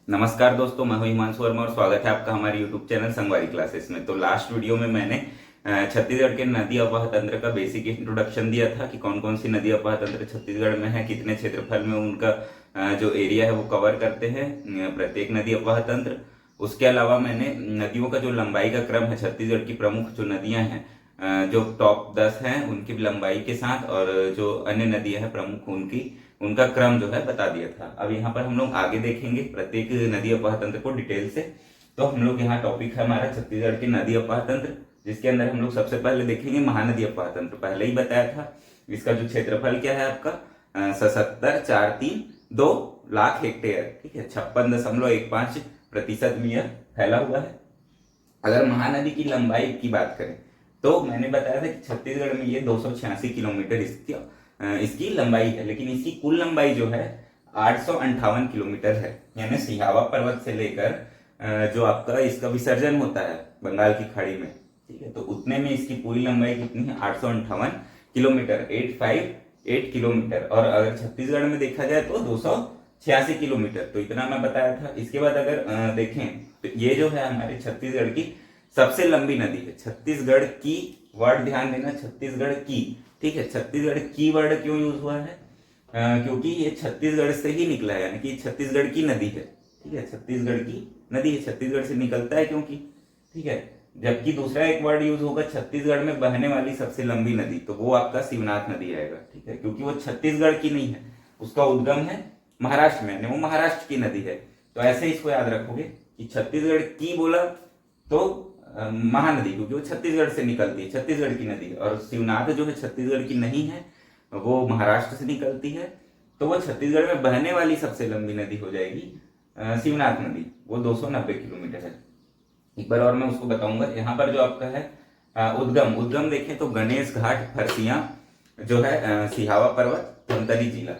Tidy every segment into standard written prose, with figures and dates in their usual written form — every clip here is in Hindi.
नमस्कार दोस्तों, मैं हूं हिमांशु वर्मा और स्वागत है आपका हमारे YouTube चैनल संगवारी क्लासेस में। तो लास्ट वीडियो में मैंने छत्तीसगढ़ के नदी अववाह तंत्र का बेसिक इंट्रोडक्शन दिया था कि कौन कौन सी नदी अववाह तंत्र छत्तीसगढ़ में है, कितने क्षेत्रफल में उनका जो एरिया है वो कवर करते हैं प्रत्येक नदी अववाह तंत्र। उसके अलावा मैंने नदियों का जो लंबाई का क्रम है, छत्तीसगढ़ की प्रमुख जो नदियां हैं, जो टॉप 10 हैं उनकी लंबाई के साथ, और जो अन्य नदियां हैं प्रमुख उनका क्रम जो है बता दिया था। अब यहाँ पर हम लोग आगे देखेंगे प्रत्येक नदी अववाह तंत्र को डिटेल से। तो हम लोग यहाँ टॉपिक है हमारा छत्तीसगढ़ के नदी अववाह तंत्र, जिसके अंदर हम लोग सबसे पहले देखेंगे महानदी अववाह तंत्र। पहले ही बताया था इसका जो क्षेत्रफल क्या है आपका 77,432 लाख हेक्टेयर, ठीक है, 56.15% में यह फैला हुआ है। अगर महानदी की लंबाई की बात करें तो मैंने बताया था कि छत्तीसगढ़ में ये 286 किलोमीटर इसकी लंबाई है, लेकिन इसकी कुल लंबाई जो है 858 किलोमीटर है। यानी सिहावा पर्वत से लेकर जो आपका इसका विसर्जन होता है बंगाल की खाड़ी में, ठीक है, तो उतने में इसकी पूरी लंबाई कितनी है? 858 किलोमीटर, 858 किलोमीटर। और अगर छत्तीसगढ़ में देखा जाए तो 286 किलोमीटर। तो इतना मैं बताया था। इसके बाद अगर देखें तो ये जो है हमारे छत्तीसगढ़ की सबसे लंबी नदी है। छत्तीसगढ़ की वर्ड ध्यान देना, छत्तीसगढ़ की, ठीक है। छत्तीसगढ़ की वर्ड क्यों यूज हुआ है? क्योंकि ये छत्तीसगढ़ से ही निकला है, यानी कि छत्तीसगढ़ की नदी है, ठीक है, छत्तीसगढ़ की नदी है, छत्तीसगढ़ से निकलता है क्योंकि, ठीक है। जबकि दूसरा एक वर्ड यूज होगा छत्तीसगढ़ में बहने वाली सबसे लंबी नदी, तो वो आपका शिवनाथ नदी आएगा, ठीक है, क्योंकि वो छत्तीसगढ़ की नहीं है, उसका उद्गम है महाराष्ट्र में, यानी वो महाराष्ट्र की नदी है। तो ऐसे इसको याद रखोगे कि छत्तीसगढ़ की बोला तो महानदी, क्योंकि वो छत्तीसगढ़ से निकलती है, छत्तीसगढ़ की नदी। और शिवनाथ जो है छत्तीसगढ़ की नहीं है, वो महाराष्ट्र से निकलती है, तो वो छत्तीसगढ़ में बहने वाली सबसे लंबी नदी हो जाएगी शिवनाथ नदी। वो 290 किलोमीटर है। एक बार और मैं उसको बताऊंगा। यहाँ पर जो आपका है उद्गम देखें तो गणेश घाट फरसिया जो है सिहावा पर्वत धमतरी जिला,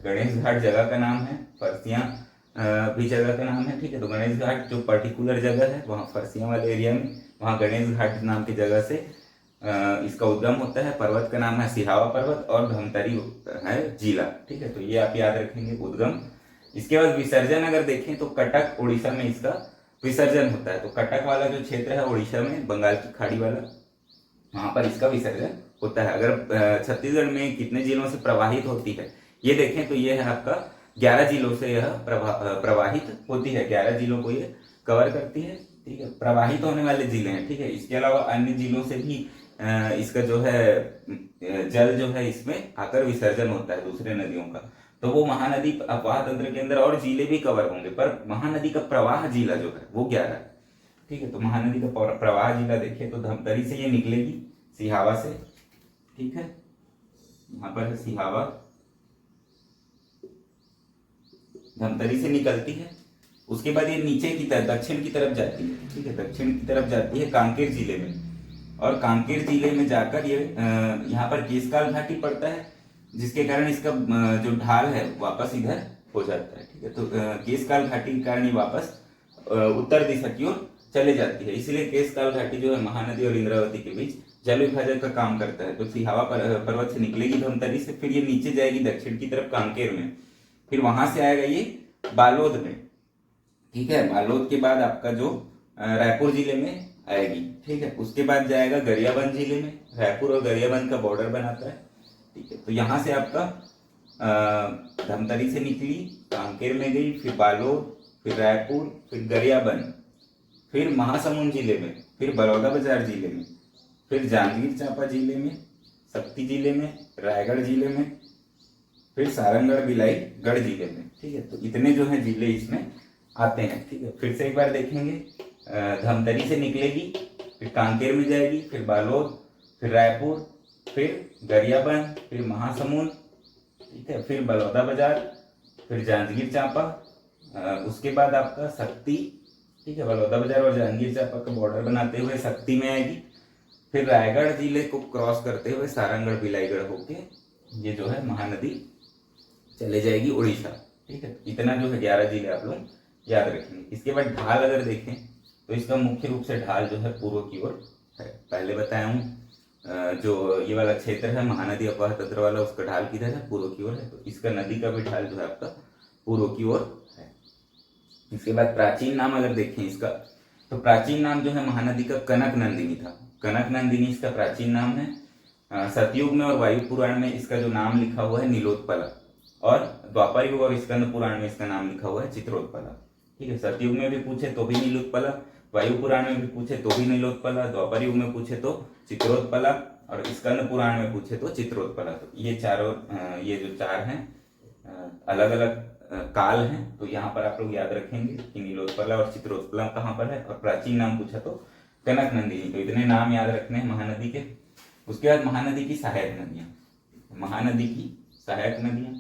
गणेश घाट जगह का नाम है, फरसिया भी जगह का नाम है, ठीक है। तो गणेश घाट जो पर्टिकुलर जगह है वहाँ फरसिया वाले एरिया में, वहाँ गणेश घाट नाम की जगह से इसका उद्गम होता है। पर्वत का नाम है सिहावा पर्वत और धमतरी है जिला, ठीक है। तो ये आप याद रखेंगे उद्गम। इसके बाद विसर्जन अगर देखें तो कटक उड़ीसा में इसका विसर्जन होता है। तो कटक वाला जो क्षेत्र है उड़ीसा में, बंगाल की खाड़ी वाला, वहां पर इसका विसर्जन होता है। अगर छत्तीसगढ़ में कितने जिलों से प्रवाहित होती है ये देखें तो ये है आपका 11 जिलों से यह प्रवाहित होती है। 11 जिलों को ये कवर करती है, ठीक है, प्रवाहित होने वाले जिले हैं, ठीक है। इसके अलावा अन्य जिलों से भी इसका जो है जल जो है इसमें आकर विसर्जन होता है दूसरे नदियों का। तो वो महानदी अववाह तंत्र के अंदर और जिले भी कवर होंगे, पर महानदी का प्रवाह जिला जो है वो 11 है, ठीक है। तो महानदी का प्रवाह जिला देखिए तो धमतरी से ये निकलेगी, सिहावा से, ठीक है, यहाँ पर है सिहावा, धमतरी से निकलती है। उसके बाद ये नीचे की तरफ दक्षिण की तरफ जाती है, ठीक है, दक्षिण की तरफ जाती है कांकेर जिले में, और कांकेर जिले में जाकर ये यहाँ पर केशकाल घाटी पड़ता है, जिसके कारण इसका जो ढाल है वापस इधर हो जाता है, ठीक है। तो केशकाल घाटी के कारण ये वापस उत्तर दिशा की ओर चले जाती है। इसीलिए केशकाल घाटी जो है महानदी और इंद्रावती के बीच जल विभाजन का काम करता है। तो सिहावा पर्वत से निकलेगी धमतरी से, फिर ये नीचे जाएगी दक्षिण की तरफ कांकेर में, फिर वहां से आएगा ये बालोद में, ठीक है। बालोद के बाद आपका जो रायपुर जिले में आएगी, ठीक है। उसके बाद जाएगा गरियाबंद जिले में, रायपुर और गरियाबंद का बॉर्डर बनाता है, ठीक है। तो यहाँ से आपका धमतरी से निकली, कांकेर में गई, फिर बालोद, फिर रायपुर, फिर गरियाबंद, फिर महासमुंद जिले में, फिर बलौदाबाजार जिले में, फिर जांजगीर चांपा जिले में, शक्ति जिले में, रायगढ़ जिले में, फिर सारंगढ़ बिलाईगढ़ जिले में, ठीक है। तो इतने जो है जिले इसमें आते हैं, ठीक है। फिर से एक बार देखेंगे, धमतरी से निकलेगी, फिर कांकेर में जाएगी, फिर बालोद, फिर रायपुर, फिर गरियाबंद, फिर महासमुंद, ठीक है, फिर बलौदाबाजार, फिर जांजगीर चांपा, उसके बाद आपका शक्ति, ठीक है, बलौदाबाजार और जांजगीर चांपा का बॉर्डर बनाते हुए शक्ति में आएगी, फिर रायगढ़ जिले को क्रॉस करते हुए सारंगढ़ बिलाईगढ़ होके ये जो है महानदी चले जाएगी उड़ीसा, ठीक है। इतना जो है 11 जिले आप लोग याद रखेंगे। इसके बाद ढाल अगर देखें तो इसका मुख्य रूप से ढाल जो है पूर्व की ओर है। पहले बताया हूँ जो ये वाला क्षेत्र है महानदी अववाह तंत्र वाला, उसका ढाल किधर है? पूर्व की ओर है। तो इसका नदी का भी ढाल जो है आपका पूर्व की ओर है। इसके बाद प्राचीन नाम अगर देखें इसका, तो प्राचीन नाम जो है महानदी का कनक नंदिनी था। कनक नंदिनी इसका प्राचीन नाम है। सतयुग में और वायु पुराण में इसका जो नाम लिखा हुआ है नीलोत्पला, और द्वापर युग और स्कंद पुराण में इसका नाम लिखा हुआ है चित्रोत्पला। ठीक है, सतयुग में भी पूछे तो भी नीलोत्पला, वायु पुराण में भी पूछे तो भी नीलोत्पला, द्वापर युग में पूछे तो चित्रोत्पला, और स्कंद पुराण में पूछे तो चित्रोत्पला। तो ये चारों ये जो चार हैं अलग अलग काल हैं। तो यहाँ पर आप लोग याद रखेंगे कि नीलोत्पला और चित्रोत्पला कहाँ पर है, और प्राचीन नाम पूछा तो कनक नंदिनी। तो इतने नाम याद रखने हैं महानदी के। उसके बाद महानदी की सहायक नदियाँ। महानदी की सहायक नदियाँ,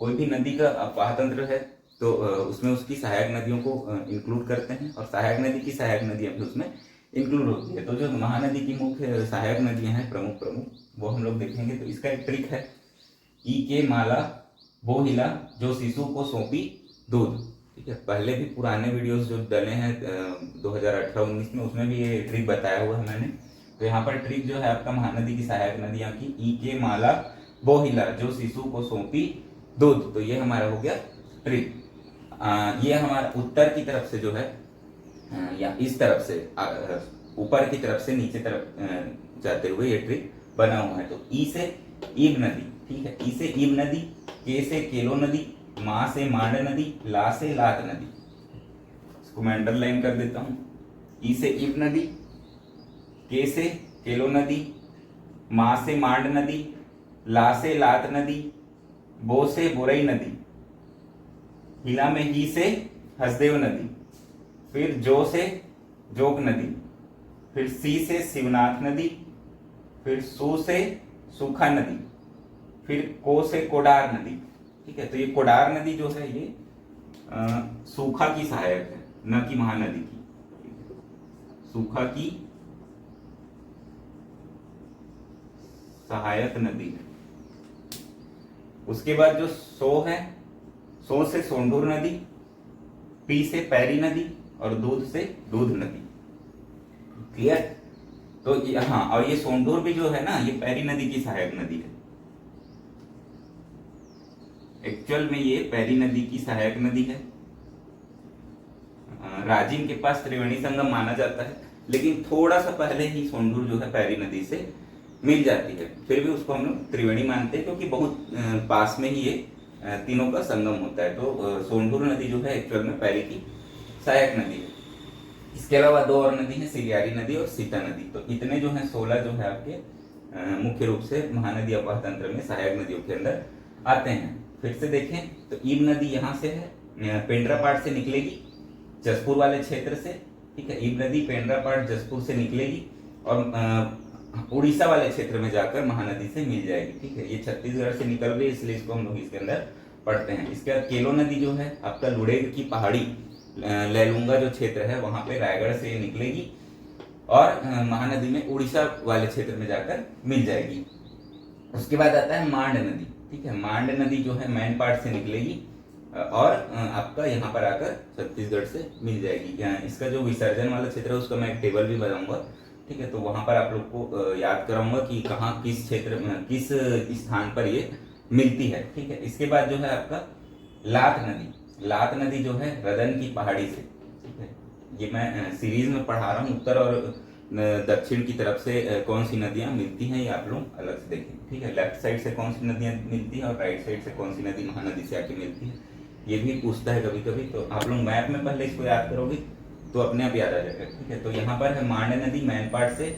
कोई भी नदी का अपवाह तंत्र है तो उसमें उसकी सहायक नदियों को इंक्लूड करते हैं, और सहायक नदी की सहायक नदियाँ भी उसमें इंक्लूड होती है। तो जो महानदी की मुख्य सहायक नदियाँ हैं प्रमुख वो हम लोग देखेंगे। तो इसका एक ट्रिक है, ई के माला वो हिला जो शिशु को सौंपी दूध। ठीक है, पहले भी पुराने वीडियोस जो डले हैं 2018-19 में, उसमें भी ये ट्रिक बताया हुआ है मैंने। तो यहाँ पर ट्रिक जो है आपका महानदी की सहायक नदियाँ की, ई के माला वो हिला जो शिशु को सौंपी दूध। तो ये हमारा हो गया ट्रिक। ये हमारा उत्तर की तरफ से जो है या इस तरफ से ऊपर की तरफ से नीचे तरफ जाते हुए ये ट्रिक बना हुआ है। तो ई से ईब नदी, ठीक है, ई से ईब नदी, के से केलो नदी, मा से मांड नदी, ला से लात नदी। इसको मैं अंडरलाइन कर देता हूं। ई से ईब नदी, के से केलो नदी, मा से मांड नदी, ला से लात नदी, बो से बुरई नदी, हिला में ही से हसदेव नदी, फिर जो से जोग नदी, फिर सी से शिवनाथ नदी, फिर सु से सूखा नदी, फिर को से कोडार नदी। ठीक है, तो ये कोडार नदी जो है ये सूखा की सहायक है, न कि महानदी की। सूखा की सहायक नदी है। उसके बाद जो सो है, सो से सोंढूर नदी, पी से पैरी नदी, और दूध से दूध नदी। क्लियर? तो हाँ, और ये सोंढूर भी जो है ना, ये पैरी नदी की सहायक नदी है। एक्चुअल में ये पैरी नदी की सहायक नदी है। राजिम के पास त्रिवेणी संगम माना जाता है, लेकिन थोड़ा सा पहले ही सोंढूर जो है पैरी नदी से मिल जाती है। फिर भी उसको हम लोग त्रिवेणी मानते हैं, क्योंकि बहुत पास में ही ये तीनों का संगम होता है। तो सोंढूर नदी जो है एक्चुअल में पैरी की सहायक नदी है। इसके अलावा दो और नदी है, सिरियारी नदी और सीता नदी। तो इतने जो है 16 जो है आपके मुख्य रूप से महानदी अपवाह तंत्र में सहायक नदियों के अंदर आते हैं। फिर से देखें तो ईब नदी यहाँ से है, पेंड्रापाट से निकलेगी जसपुर वाले क्षेत्र से। ठीक है, ईब नदी पेंड्रापाट जसपुर से निकलेगी और उड़ीसा वाले क्षेत्र में जाकर महानदी से मिल जाएगी। ठीक है, ये छत्तीसगढ़ से निकल गई, इसलिए इसको हम लोग इसके अंदर पढ़ते हैं। इसके बाद केलो नदी जो है आपका लुड़ेग की पहाड़ी लैलूंगा जो क्षेत्र है वहां पे रायगढ़ से निकलेगी और महानदी में उड़ीसा वाले क्षेत्र में जाकर मिल जाएगी। उसके बाद आता है मांड नदी। ठीक है, मांड नदी जो है मैनपाट से निकलेगी और आपका यहाँ पर आकर छत्तीसगढ़ से मिल जाएगी। इसका जो विसर्जन वाला क्षेत्र है उसका मैं एक टेबल भी बनाऊंगा। ठीक है, तो वहां पर आप लोग को याद कराऊंगा कि कहाँ किस क्षेत्र में किस स्थान पर ये मिलती है। ठीक है, इसके बाद जो है आपका लात नदी। लात नदी जो है रदन की पहाड़ी से। ठीक है, ये मैं सीरीज में पढ़ा रहा हूँ। उत्तर और दक्षिण की तरफ से कौन सी नदियां मिलती हैं ये आप लोग अलग से देखें। ठीक है, लेफ्ट साइड से कौन सी नदियां मिलती हैं और राइट साइड से कौन सी नदी महानदी से आके मिलती है, ये भी पूछता है कभी कभी। तो आप लोग मैप में पहले इसको याद करोगे तो अपने आप याद आ जाएगा। ठीक है, तो यहाँ पर है मांड नदी मैनपाट से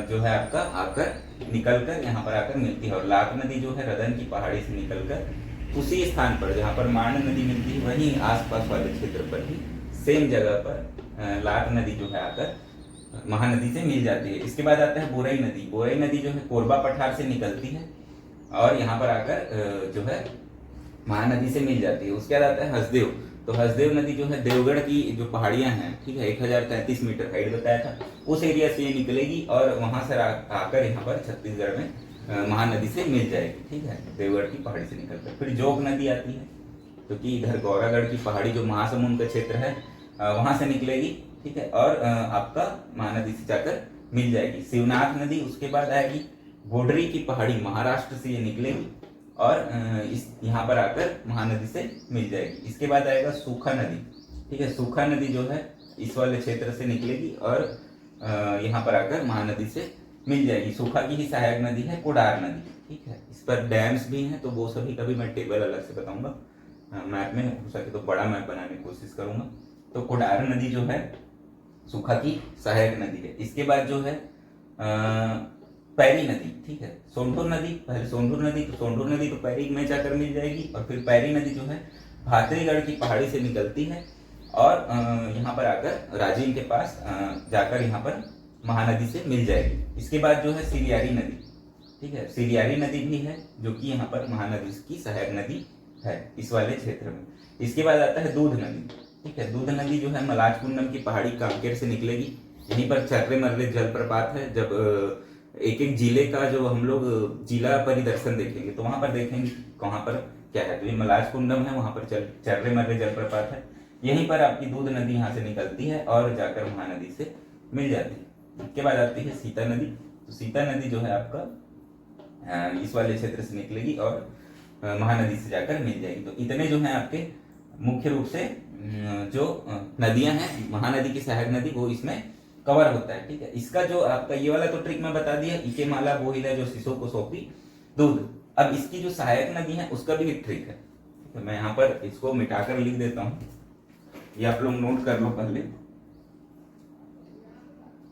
जो है आपका आकर निकलकर यहाँ पर आकर मिलती है, और लात नदी जो है रदन की पहाड़ी से निकलकर उसी स्थान पर जहाँ पर मांड नदी मिलती है वहीं आसपास वाले क्षेत्र पर ही सेम जगह पर लात नदी जो है आकर महानदी से मिल जाती है। इसके बाद आता है बोरई नदी। बोरई नदी जो है कोरबा पठार से निकलती है और यहाँ पर आकर जो है महानदी से मिल जाती है। उसके बाद आता है हसदेव। तो हसदेव नदी जो है देवगढ़ की जो पहाड़ियां हैं, ठीक है, 1033 मीटर हाइट बताया था, उस एरिया से ये निकलेगी और वहां से आकर यहाँ पर छत्तीसगढ़ में महानदी से मिल जाएगी। ठीक है, देवगढ़ की पहाड़ी से निकलकर फिर जोग नदी आती है, क्योंकि इधर गौरागढ़ की पहाड़ी जो महासमुंद का क्षेत्र है वहां से निकलेगी। ठीक है, और आपका महानदी से जाकर मिल जाएगी। शिवनाथ नदी उसके बाद आएगी। गोडरी की पहाड़ी महाराष्ट्र से ये निकलेगी और इस यहाँ पर आकर महानदी से मिल जाएगी। इसके बाद आएगा सूखा नदी। ठीक है। सूखा नदी जो है इस वाले क्षेत्र से निकलेगी और यहाँ पर आकर महानदी से मिल जाएगी। सूखा की ही सहायक नदी है कोडार नदी, ठीक है। इस पर डैम्स भी हैं, तो वो सभी का भी मैं टेबल अलग से बताऊंगा मैप में, हो सके तो बड़ा मैप बनाने की कोशिश करूंगा। तो कोडार नदी जो है सूखा की सहायक नदी है। इसके बाद जो है पैरी नदी, ठीक है। सोंढूर नदी, पहले सोंढूर नदी, तो सोंढूर नदी तो पैरी में जाकर मिल जाएगी, और फिर पैरी नदी जो है भातरीगढ़ की पहाड़ी से निकलती है और यहाँ पर आकर राजिम के पास जाकर यहाँ पर महानदी से मिल जाएगी। इसके बाद जो है सिरियारी नदी, ठीक है। सिरियारी नदी भी है जो कि यहाँ पर महानदी की सहायक नदी है इस वाले क्षेत्र में। इसके बाद आता है दूध नदी, ठीक है। दूध नदी जो है मलाजकुंडम की पहाड़ी कांकेर से निकलेगी। यहीं पर चर्रे मर्रे जलप्रपात है। जब एक एक जिले का जो हम लोग जिला परिदर्शन देखेंगे तो वहां पर देखेंगे कहाँ पर क्या है। तो ये मलाजकुंडम है, वहां पर चर्रे मर्रे जलप्रपात है। यहीं पर आपकी दूध नदी यहाँ से निकलती है और जाकर महानदी से मिल जाती है। इसके बाद आती है सीता नदी। तो सीता नदी जो है आपका इस वाले क्षेत्र से निकलेगी और महानदी से जाकर मिल जाएगी। तो इतने जो है आपके मुख्य रूप से जो नदियां हैं, महानदी की सहायक नदी, वो इसमें कवर होता है, ठीक है। इसका जो आपका ये वाला तो ट्रिक मैं बता दिया, इके माला वो हिला जो शिशु को सौंपी दूध। अब इसकी जो सहायक नदी है उसका भी एक ट्रिक है, ठीक है। मैं यहाँ पर इसको मिटाकर लिख देता हूँ, ये आप लोग नोट कर लो पहले।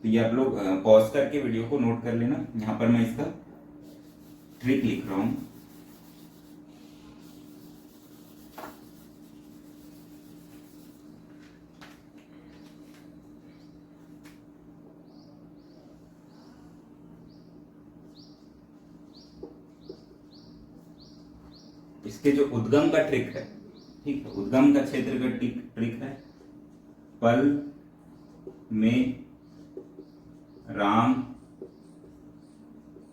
तो ये आप लोग पॉज करके वीडियो को नोट कर लेना। यहाँ पर मैं इसका ट्रिक लिख रहा हूँ। इसके जो उद्गम का ट्रिक है, ठीक है, उद्गम का क्षेत्र का ट्रिक है, पल में राम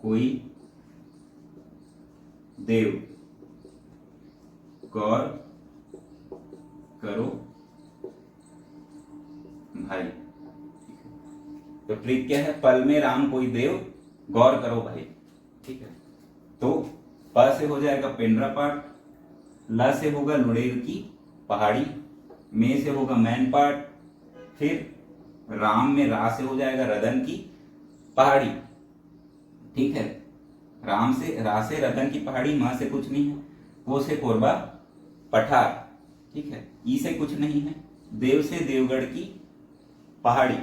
कोई देव गौर करो भाई। तो ट्रिक क्या है, पल में राम कोई देव गौर करो भाई, ठीक है। तो प से हो जाएगा पेंड्रा पाठ, ल से होगा लुड़ेल की पहाड़ी, में से होगा मैन पाठ, फिर राम में रा से हो जाएगा रदन की पहाड़ी, ठीक है। राम से रा से रदन की पहाड़ी, मां से कुछ नहीं है, वो से कोरबा पठार, ठीक है। ई से कुछ नहीं है, देव से देवगढ़ की पहाड़ी,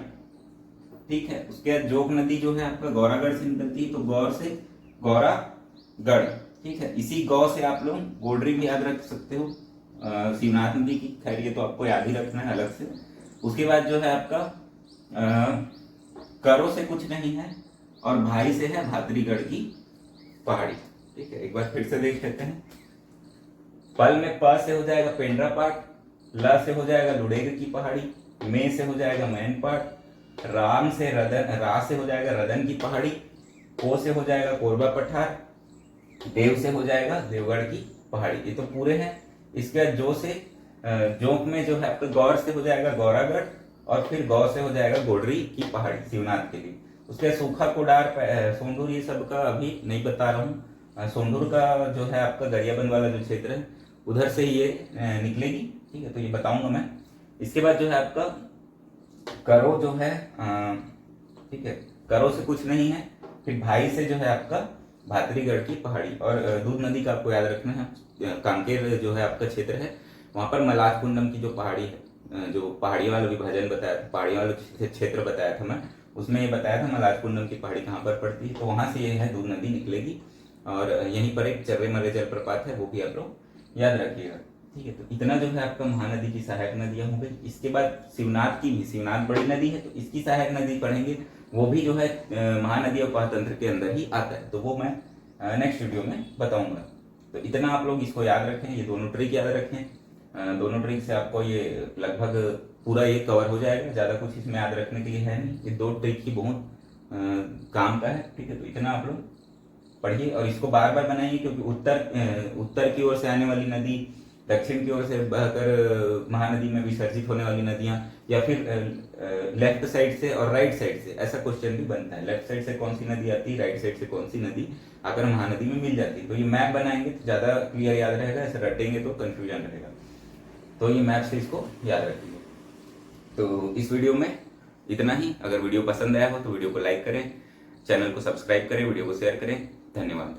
ठीक है। उसके बाद जोग नदी जो है आपका गौरागढ़ से निकलती है, तो गौर से गौरागढ़, ठीक है। इसी गौ से आप लोग गोडरी भी याद रख सकते हो, शिवनाथ नदी की, खैर ये तो आपको याद ही रखना है अलग से। उसके बाद जो है आपका करो से कुछ नहीं है और भाई से है भातरीगढ़ की पहाड़ी, ठीक है। एक बार फिर से देख लेते हैं। पल में प से हो जाएगा पेंड्रा पाठ, ल से हो जाएगा लुड़ेग की पहाड़ी, में से हो जाएगा मैन पाठ, राम से रदन, रा से हो जाएगा रदन की पहाड़ी, को से हो जाएगा कोरबा पठार, देव से हो जाएगा देवगढ़ की पहाड़ी। ये तो पूरे हैं। इसके बाद जो से जोंक में जो है आपका गौर से हो जाएगा गौरागढ़ और फिर गौ से हो जाएगा गोडरी की पहाड़ी शिवनाथ के लिए। उसके बाद सूखा कोडार सोंढूर ये सब का अभी नहीं बता रहा हूँ। सोंढूर का जो है आपका गरियाबंद वाला जो क्षेत्र है उधर से ये निकलेगी, ठीक है। तो ये बताऊंगा मैं। इसके बाद जो है आपका करो जो है ठीक है, करो से कुछ नहीं है, फिर भाई से जो है आपका भातरीगढ़ की पहाड़ी, और दूध नदी का आपको याद रखना है। कांकेर जो है आपका क्षेत्र है, वहां पर मलाजकुंडम की जो पहाड़ी है, जो पहाड़ी वाला विभाजन बताया था, पहाड़ी वाला क्षेत्र बताया था मैं, उसमें ये बताया था मलाजकुंडम की पहाड़ी कहाँ पर पड़ती है। तो वहां से ये है दूध नदी निकलेगी और यहीं पर एक चर्रे मर्रे जलप्रपात है, वो भी आप लोग याद रखिएगा, ठीक है। तो इतना जो है आपका महानदी की सहायक नदियां हो गई। इसके बाद शिवनाथ की भी, शिवनाथ बड़ी नदी है तो इसकी सहायक नदी पढ़ेंगे, वो भी जो है महानदी और तंत्र के अंदर ही आता है, तो वो मैं नेक्स्ट वीडियो में बताऊंगा। तो इतना आप लोग इसको याद रखें, ये दोनों ट्रिक याद रखें। दोनों ट्रिक से आपको ये लगभग पूरा ये कवर हो जाएगा, ज्यादा कुछ इसमें याद रखने के लिए है नहीं। ये दो ट्रिक ही बहुत काम का है, ठीक है। तो इतना आप लोग पढ़िए और इसको बार बार बनाइए, क्योंकि उत्तर की ओर से आने वाली नदी, दक्षिण की ओर से बहकर महानदी में विसर्जित होने वाली नदियां, या फिर लेफ्ट साइड से और राइट साइड से, ऐसा क्वेश्चन भी बनता है। लेफ्ट साइड से कौन सी नदी आती है, राइट साइड से कौन सी नदी आकर महानदी में मिल जाती है। तो ये मैप बनाएंगे तो ज्यादा क्लियर याद रहेगा, ऐसे रटेंगे तो कंफ्यूजन रहेगा। तो ये मैप से इसको याद रखिए। तो इस वीडियो में इतना ही। अगर वीडियो पसंद आया हो तो वीडियो को लाइक करें, चैनल को सब्सक्राइब करें, वीडियो को शेयर करें। धन्यवाद।